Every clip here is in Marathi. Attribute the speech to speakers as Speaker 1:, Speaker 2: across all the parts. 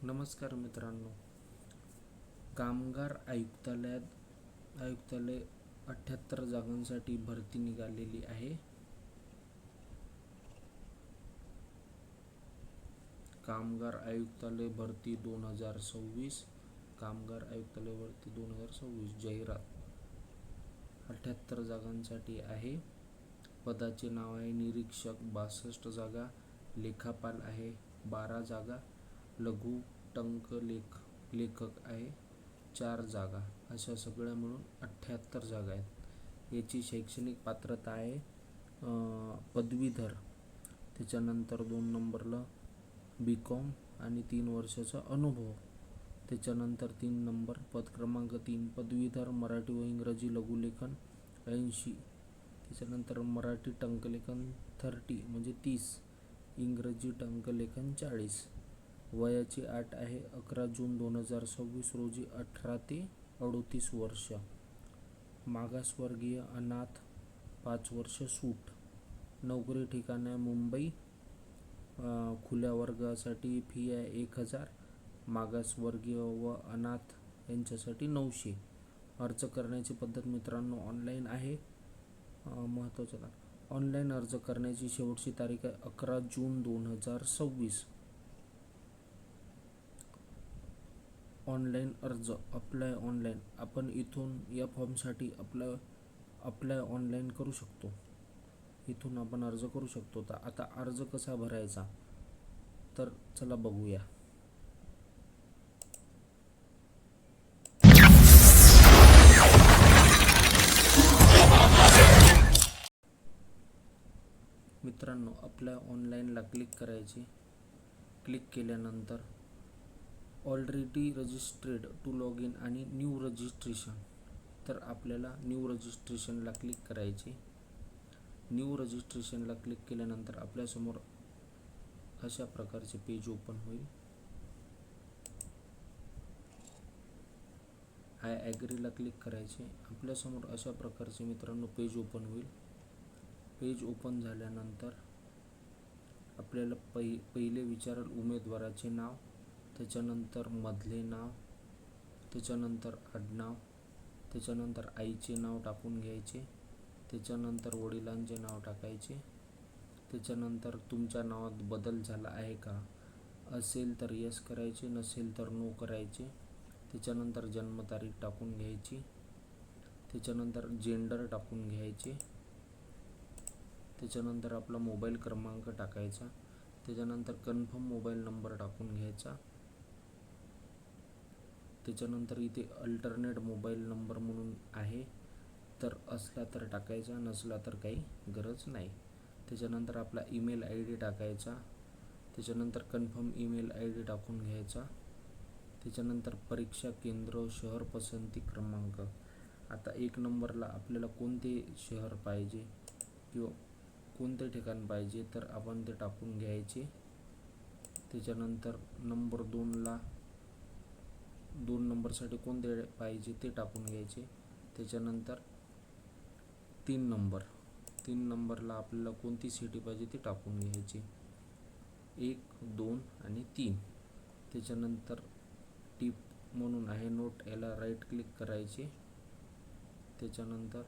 Speaker 1: नमस्कार मित्रांनो, कामगार आयुक्तालय 78 जागांसाठी भरती निघालेली आहे. कामगार आयुक्तालय भरती 2026, कामगार आयुक्तालय भरती 2026 जाहिरात 78 जागांसाठी आहे. पदाचे नाव आहे निरीक्षक, 62 जागा. लेखापाल आहे 12 जागा. लघु टंक लेखक आहे 4 जागा. अशा सगळ्या मिळून 78 जागा आहेत. याची शैक्षणिक पात्रता आहे पदवीधर. त्याच्यानंतर 2 नंबरला BCom आणि 3 वर्षाचा अनुभव. त्याच्यानंतर 3 नंबर पद क्रमांक 3 पदवीधर, मराठी व इंग्रजी लघुलेखन 80. त्याच्यानंतर मराठी टंकलेखन 30 म्हणजे 30, इंग्रजी टंकलेखन 40. वयाची अट आहे 11 जून 2026 रोजी 18 ते 38 वर्ष. मागासवर्गीय अनाथ 5 वर्ष सूट. नोकरी ठिकाण आहे मुंबई. खुल्या वर्गासाठी फी आहे 1000. मागासवर्गीय व अनाथ यांच्यासाठी 900. अर्ज करण्याची पद्धत मित्रांनो ऑनलाईन आहे. महत्त्वाचं ऑनलाईन अर्ज करण्याची शेवटची तारीख आहे 11 जून 2026. ऑनलाईन अर्ज अप्लाय ऑनलाईन. आपण इथून या फॉर्मसाठी अप्लाय ऑनलाईन करू शकतो. इथून आपण अर्ज करू शकतो. तर आता अर्ज कसा भरायचा तर चला बघूया. मित्रांनो, अप्लाय ऑनलाईनला क्लिक करायचे. क्लिक केल्यानंतर already registered to log in आणि न्यू रजिस्ट्रेशन. तर आपल्याला न्यू रजिस्ट्रेशनला क्लिक करायचे. न्यू रजिस्ट्रेशनला क्लिक केल्यानंतर आपल्यासमोर अशा प्रकारचे पेज ओपन होईल. आय ॲग्रीला क्लिक करायचे. आपल्यासमोर अशा प्रकारचे मित्रांनो पेज ओपन होईल. पेज ओपन झाल्यानंतर आपल्याला पहिले विचारेल उमेदवाराचे नाव, त्याच्यानंतर मधले नाव, त्याच्यानंतर आडनाव, त्याच्यानंतर आईचे नाव टाकून घ्यायचे, त्याच्यानंतर वडिलांचे नाव टाकायचे, त्याच्यानंतर तुमच्या नावात बदल झाला आहे का, असेल तर यस करायचे, नसेल तर नो करायचे. त्याच्यानंतर जन्मतारीख टाकून घ्यायची, त्याच्यानंतर जेंडर टाकून घ्यायचे, त्याच्यानंतर आपला मोबाईल क्रमांक टाकायचा, त्याच्यानंतर कन्फर्म मोबाईल नंबर टाकून घ्यायचा. त्याच्यानंतर इथे अल्टरनेट मोबाईल नंबर म्हणून आहे, तर असला तर टाकायचा, नसला तर काही गरज नाही. त्याच्यानंतर आपला ईमेल ID टाकायचा, त्याच्यानंतर कन्फर्म ईमेल ID टाकून घ्यायचा. त्याच्यानंतर परीक्षा केंद्र, शहर, पसंती क्रमांक. आता 1 नंबरला आपल्याला कोणते शहर पाहिजे किंवा कोणते ठिकाण पाहिजे तर आपण ते टाकून घ्यायचे. त्याच्यानंतर नंबर 2 नंबरसाठी कोणते पाहिजे ते टाकून घ्यायचे. त्याच्यानंतर 3 नंबरला आपल्याला कोणती सिटी पाहिजे ती टाकून घ्यायची, 1, 2 आणि 3. त्याच्यानंतर टिप म्हणून आहे नोट, याला राईट क्लिक करायचे. त्याच्यानंतर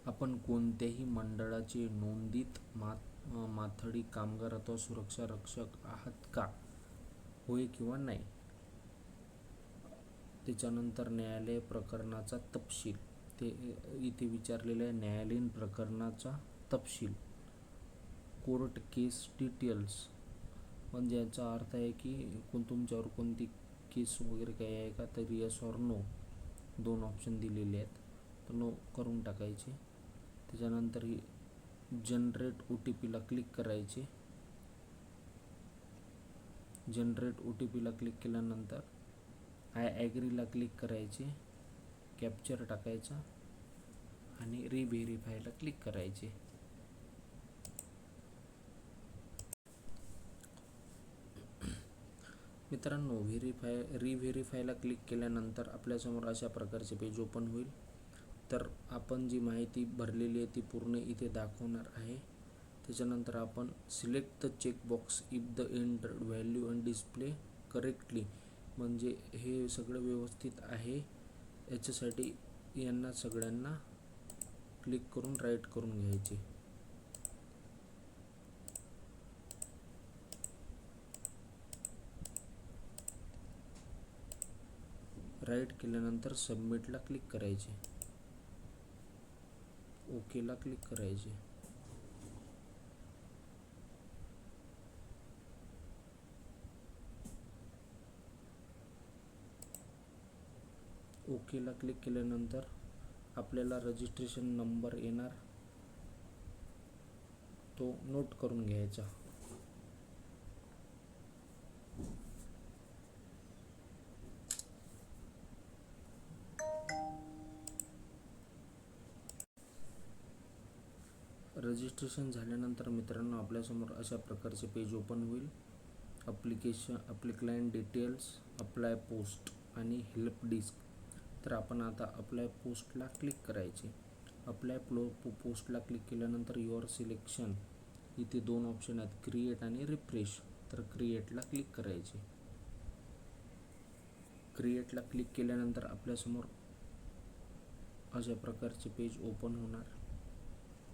Speaker 1: आपण कोणत्याही मंडळाचे नोंदित माथाडी कामगार अथवा सुरक्षा रक्षक आहात का, होय किंवा नाही. त्याच्यानंतर न्यायालय प्रकरणाचा तपशील, ते इथे विचारलेलं आहे न्यायालयीन प्रकरणाचा तपशील. कोर्ट केस डिटेल्स म्हणजे याचा अर्थ आहे की तुमच्यावर कोणती केस वगैरे काही आहे का, तर यस ऑर नो 2 ऑप्शन दिलेले आहेत, तर नो करून टाकायचे. त्याच्यानंतर ही जनरेट OTPला क्लिक करायचे. जनरेट OTPला क्लिक केल्यानंतर आय ॲग्रीला क्लिक करायचे, कॅप्चर टाकायचा आणि रिव्हेरीफायला क्लिक करायचे. मित्रांनो, रिव्हेरीफायला क्लिक केल्यानंतर आपल्यासमोर अशा प्रकारचे पेज ओपन होईल. तर आपण जी माहिती भरलेली आहे ती पूर्ण इथे दाखवणार आहे. त्याच्यानंतर आपण select the checkbox if the entered value and display correctly, म्हणजे हे सगळं व्यवस्थित आहे याच्यासाठी यांना सगळ्यांना क्लिक करून राईट करून घ्यायचे. राईट केल्यानंतर सबमिटला क्लिक करायचे, ओकेला क्लिक करायचे. ओकेला क्लिक केल्यानंतर आपल्याला रजिस्ट्रेशन नंबर येणार, तो नोट करून घ्यायचा. रजिस्ट्रेशन झाल्यानंतर मित्रांनो आपल्यासमोर अशा प्रकारचे पेज ओपन होईल. आपले क्लायंट डिटेल्स, अप्लाय पोस्ट आणि हेल्प डिस्क. तर आपण आता अप्लाय पोस्टला क्लिक करायचे. अप्लाय पोस्टला क्लिक केल्यानंतर युअर सिलेक्शन, इथे 2 ऑप्शन आहेत, क्रिएट आणि रिफ्रेश. तर क्रिएटला क्लिक करायचे. क्रिएटला क्लिक केल्यानंतर आपल्यासमोर अशा प्रकारचे पेज ओपन होणार.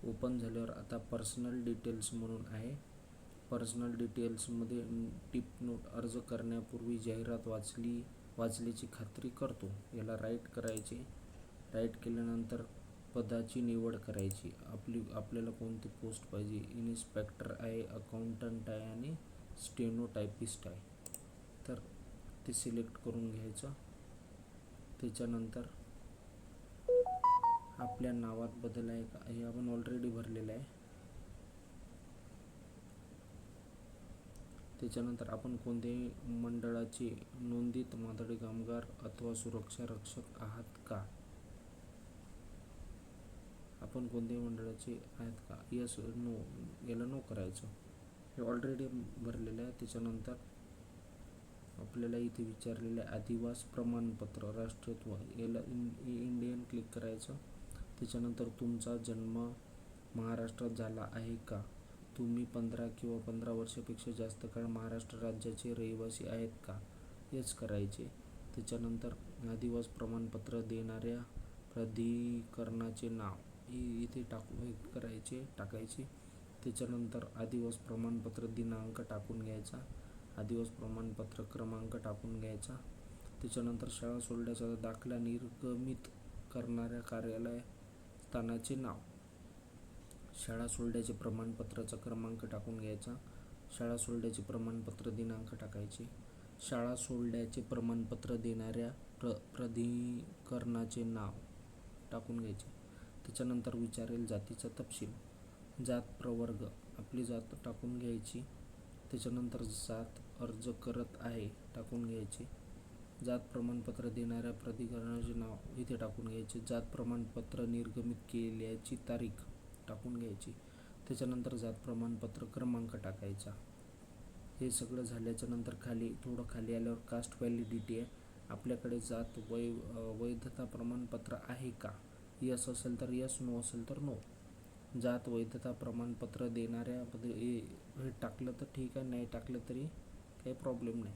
Speaker 1: ओपन झाल्यावर आता पर्सनल डिटेल्स म्हणून आहे. पर्सनल डिटेल्समध्ये टिप नोट, अर्ज करण्यापूर्वी जाहिरात वाचल्याची खात्री करतो, याला राईट करायचे. राईट केल्यानंतर पदाची निवड करायची. आपल्याला कोणती पोस्ट पाहिजे, इन्स्पेक्टर आहे, अकाउंटंट आहे आणि स्टेनोटायपिस्ट आहे, तर ते सिलेक्ट करून घ्यायचं. त्याच्यानंतर आपल्या नावात बदल आहे का हे आपण ऑलरेडी भरलेलं आहे. त्याच्यानंतर आपण कोणत्याही मंडळाचे नोंदित माथाडी कामगार अथवा सुरक्षा रक्षक आहात का, आपण कोणत्याही मंडळाचे आहेत का, यस नो, याला नो करायचं, हे ऑलरेडी भरलेलं आहे. त्याच्यानंतर आपल्याला इथे विचारलेलं आहे आदिवास प्रमाणपत्र, राष्ट्रीयत्व, याला इंडियन क्लिक करायचं. त्याच्यानंतर तुमचा जन्म महाराष्ट्रात झाला आहे का, तुम्ही 15 किंवा 15 वर्षापेक्षा जास्त काळ महाराष्ट्र राज्याचे रहिवासी आहेत का, हेच करायचे. त्याच्यानंतर आदिवास प्रमाणपत्र देणाऱ्या प्राधिकरणाचे नाव इथे टाकायचे. त्याच्यानंतर आदिवास प्रमाणपत्र दिनांक टाकून घ्यायचा, आदिवास प्रमाणपत्र क्रमांक टाकून घ्यायचा. त्याच्यानंतर शाळा सोडल्याचा दाखला निर्गमित करणाऱ्या कार्यालय स्थानाचे नाव, शाळा सोडल्याचे प्रमाणपत्राचा क्रमांक टाकून घ्यायचा, शाळा सोडल्याचे प्रमाणपत्र दिनांक टाकायचे, शाळा सोडल्याचे प्रमाणपत्र देणाऱ्या प्राधिकरणाचे नाव टाकून घ्यायचे. त्याच्यानंतर विचारेल जातीचा तपशील, जात प्रवर्ग, आपली जात टाकून घ्यायची. त्याच्यानंतर जात अर्ज करत आहे टाकून घ्यायचे. जात प्रमाणपत्र देणाऱ्या प्राधिकरणाचे नाव इथे टाकून घ्यायचे. जात प्रमाणपत्र निर्गमित केल्याची तारीख टाकून घ्यायची. त्याच्यानंतर जात प्रमाणपत्र क्रमांक टाकायचा. हे सगळं झाल्याच्या नंतर थोडं खाली आल्यावर कास्ट व्हॅलिडिटी आहे. आपल्याकडे जात वैधता प्रमाणपत्र आहे का, यस असेल तर यस, नो असेल तर नो. जात वैधता प्रमाणपत्र देणाऱ्या हे टाकलं तर ठीक आहे, नाही टाकलं तरी काही प्रॉब्लेम नाही.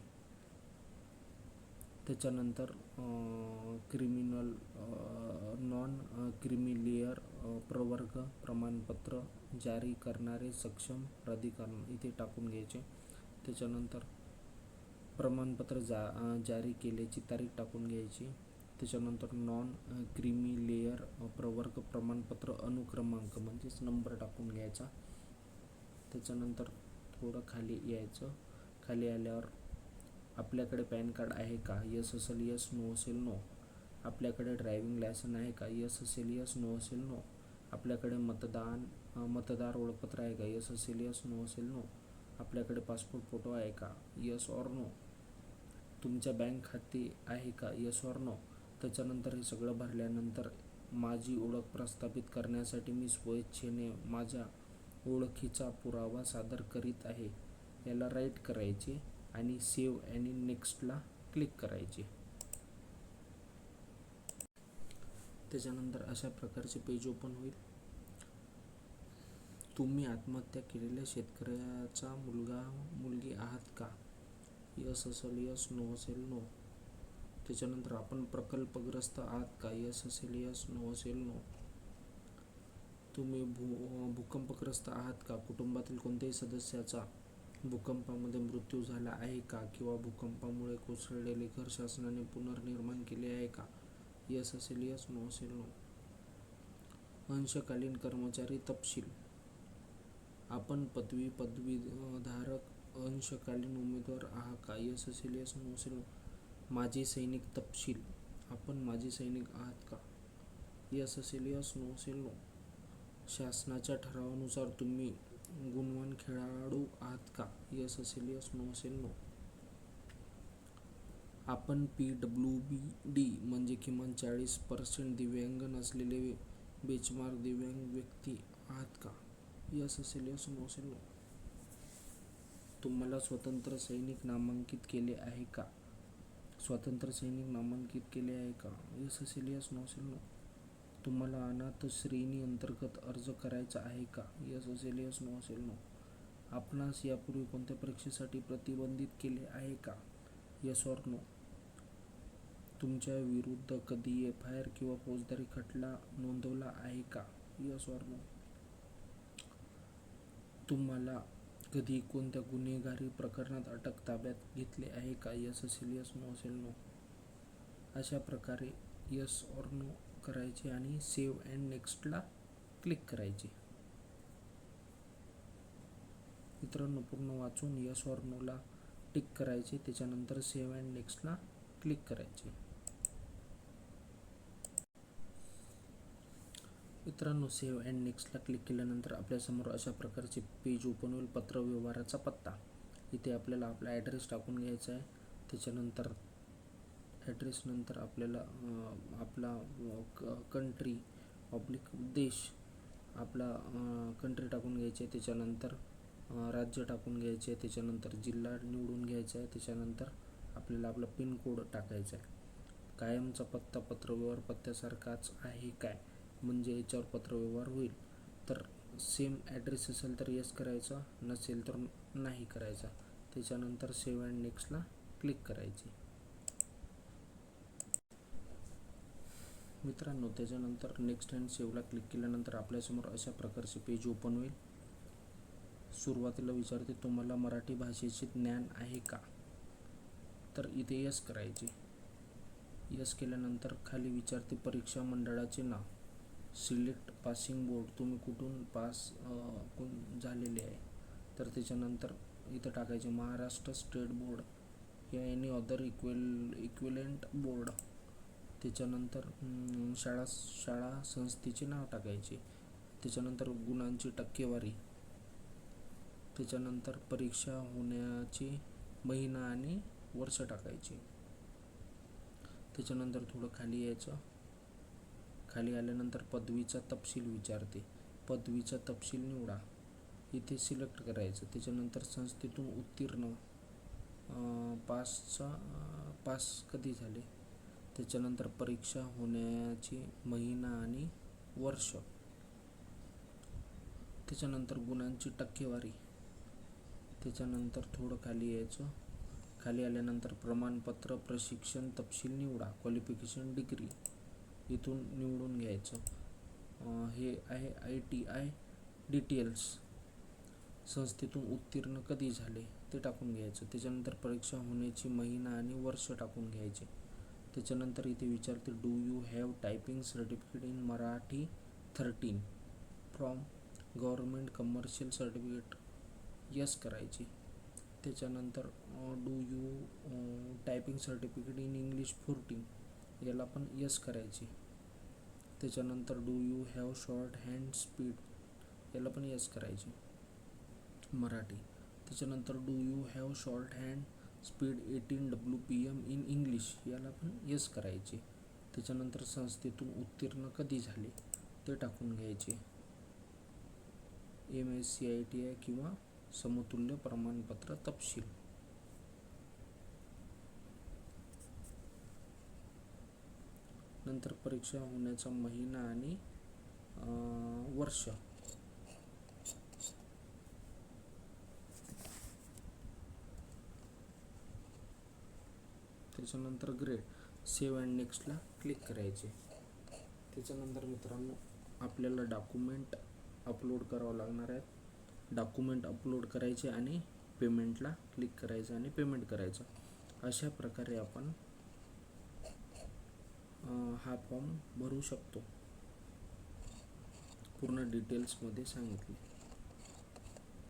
Speaker 1: त्याच्यानंतर क्रिमिनल नॉन क्रिमिलेअर प्रवर्ग प्रमाणपत्र जारी करणारे सक्षम प्राधिकरण इथे टाकून घ्यायचे. त्याच्यानंतर प्रमाणपत्र जारी केल्याची तारीख टाकून घ्यायची. त्याच्यानंतर नॉन क्रिमिलेअर प्रवर्ग प्रमाणपत्र अनुक्रमांक म्हणजेच नंबर टाकून घ्यायचा. त्याच्यानंतर थोडं खाली यायचं. खाली आल्यावर आपल्याकडे पॅन कार्ड आहे का, यस असेल यस, नो असेल नो. आपल्याकडे ड्रायव्हिंग लायसन आहे का, यस असेल यस, नो असेल नो. आपल्याकडे मतदार ओळखपत्र आहे का, यस असेल यस, नो असेल नो. आपल्याकडे पासपोर्ट फोटो आहे का, यस ऑर नो. तुमच्या बँक खाते आहे का, यस ऑर नो. त्याच्यानंतर हे सगळं भरल्यानंतर माझी ओळख प्रस्थापित करण्यासाठी मी स्वेच्छेने माझ्या ओळखीचा पुरावा सादर करीत आहे, याला राईट करायचे आणि सेव्ह आणि नेक्स्टला क्लिक करायचे. त्याच्यानंतर अशा प्रकारचे पेज ओपन होईल. तुम्ही आत्महत्या केलेल्या शेतकऱ्याचा मुलगी आहात का? यस असेल यस, नो असेल नो. त्याच्यानंतर आपण प्रकल्पग्रस्त आहात का? यस असेल यस, नो असेल नो. तुम्ही भूकंपग्रस्त आहात का? कुटुंबातील कोणत्याही सदस्याचा भूकंपामध्ये मृत्यू झाला आहे का? किंवा भूकंपामुळे कोसळलेले घर शासनाने पुनर्निर्माण केले आहे का? यस असेल यस, नो असेल नो. अंशकालीन कर्मचारी तपशील. आपण पदवीधारक अंशकालीन उमेदवार आहात का? यस असेल यस, नो असेल नो. माजी सैनिक तपशील. आपण माजी सैनिक आहात का? यस असेल यस, नो असेल नो. शासनाच्या ठरावानुसार तुम्ही गुणवान खेळाडू आहात का? यस असेल यस, नो असेल नो. आपण PWD म्हणजे किमान 40% दिव्यांग नसलेले बेंचमार्क दिव्यांग व्यक्ती आहात का? यस असेल यस, नो असेल नो. तुम्हाला स्वतंत्र सैनिक नामांकित केले आहे का? स्वातंत्र्य सैनिक नामांकित केले आहे का? यस असेल यस, नो असेल नो. तुम्हाला अनाथ श्रेणी अंतर्गत अर्ज करायचा आहे का? यस असेल यस, नो असेल नो. आपणास यापूर्वी कोणत्या परीक्षेसाठी प्रतिबंधित केले आहे का? Yes or no. तुमच्या विरुद्ध कधी FIR किंवा फौजदारी खटला नोंदवला आहे का? Yes or no. तुम्हाला कधी कोणत्या गुन्हेगारी प्रकरणात अटक ताब्यात घेतले आहे का? यस असेल यस, नो असेल नो. अशा प्रकारे यस ऑर नो करायचे आणि सेव्ह अँड नेक्स्टला क्लिक करायचे. मित्रांनो, पूर्ण वाचून यस ऑर नोला टिक करायचे, त्याच्यानंतर सेव्ह अँड नेक्स्टला क्लिक करायचे. मित्रांनो, सेव्ह अँड नेक्स्टला क्लिक केल्यानंतर आपल्यासमोर अशा प्रकारचे पेज ओपन होईल. पत्रव्यवहाराचा पत्ता. इथे आपल्याला आपला ॲड्रेस टाकून घ्यायचा आहे. त्याच्यानंतर ॲड्रेस नंतर आपल्याला आपला कंट्री देश आपला कंट्री टाकून घ्यायची आहे. त्याच्यानंतर राज्य टाकून घ्यायचे आहे. त्याच्यानंतर जिल्हा निवडून घ्यायचा आहे. त्याच्यानंतर आपल्याला आपला पिनकोड टाकायचा आहे. कायमचा पत्ता पत्रव्यवहार पत्त्यासारखाच आहे काय, म्हणजे याच्यावर पत्रव्यवहार होईल. तर सेम ॲड्रेस असेल तर येस करायचा, नसेल तर नाही करायचा. त्याच्यानंतर सेव्ह अँड नेक्स्टला क्लिक करायचे. मित्रांनो, त्याच्यानंतर नेक्स्ट अँड सेव्हला क्लिक केल्यानंतर आपल्यासमोर अशा प्रकारचे पेज ओपन होईल. सुरुवातीला विचारते तुम्हाला मराठी भाषेचे ज्ञान आहे का? तर इथे यस करायचे. यस केल्यानंतर खाली विचारते परीक्षा मंडळाचे नाव. सिलेक्ट पासिंग बोर्ड, तुम्ही कुठून पास झालेले आहे. तर त्याच्यानंतर इथं टाकायचे महाराष्ट्र स्टेट बोर्ड या एनी अदर इक्विलेंट बोर्ड. त्याच्यानंतर शाळा संस्थेचे नाव टाकायचे. त्याच्यानंतर गुणांची टक्केवारी. त्याच्यानंतर परीक्षा होण्याची महिना आणि वर्ष टाकायचे. त्याच्यानंतर थोडं खाली यायचं. खाली आल्यानंतर पदवीचा तपशील विचारते. पदवीचा तपशील निवडा, इथे सिलेक्ट करायचं. त्याच्यानंतर संस्थेतून उत्तीर्ण पास कधी झाले. त्याच्यानंतर परीक्षा होण्याची महिना आणि वर्ष. त्याच्यानंतर गुणांची टक्केवारी. त्याच्यानंतर थोडं खाली यायचं. खाली आल्यानंतर प्रमाणपत्र प्रशिक्षण तपशील निवडा. क्वालिफिकेशन डिग्री इथून निवडून घ्यायचं. हे आहे ITI डिटेल्स. संस्थेतून उत्तीर्ण कधी झाले ते टाकून घ्यायचं. त्याच्यानंतर परीक्षा होण्याची महिना आणि वर्ष टाकून घ्यायचे. त्याच्यानंतर इथे विचारते do you have typing certificate in Marathi 13 from government commercial certificate. Yes करायची. त्याच्यानंतर do you typing certificate in English 14 याला पण यस करायची. त्याच्यानंतर do you have short hand speed याला पण यस करायची मराठी. त्याच्यानंतर do you have short hand speed 18 WPM in English याला पण यस करायचे. त्याच्यानंतर संस्थेतून उत्तीर्ण कधी झाले ते टाकून घ्यायचे. MSc ITI किंवा समतुल्य प्रमाणपत्र तपशील. नंतर परीक्षा होण्याचा महिना आणि वर्ष. त्याच्यानंतर ग्रेड, सेव्ह अँड नेक्स्टला क्लिक करायचे. त्याच्यानंतर मित्रांनो आपल्याला डॉक्युमेंट अपलोड करावं लागणार आहेत. डॉक्युमेंट अपलोड करायचे आणि पेमेंटला क्लिक करायचं आणि पेमेंट करायचं. अशा प्रकारे आपण हा फॉर्म भरू शकतो. पूर्ण डिटेल्समध्ये सांगितले.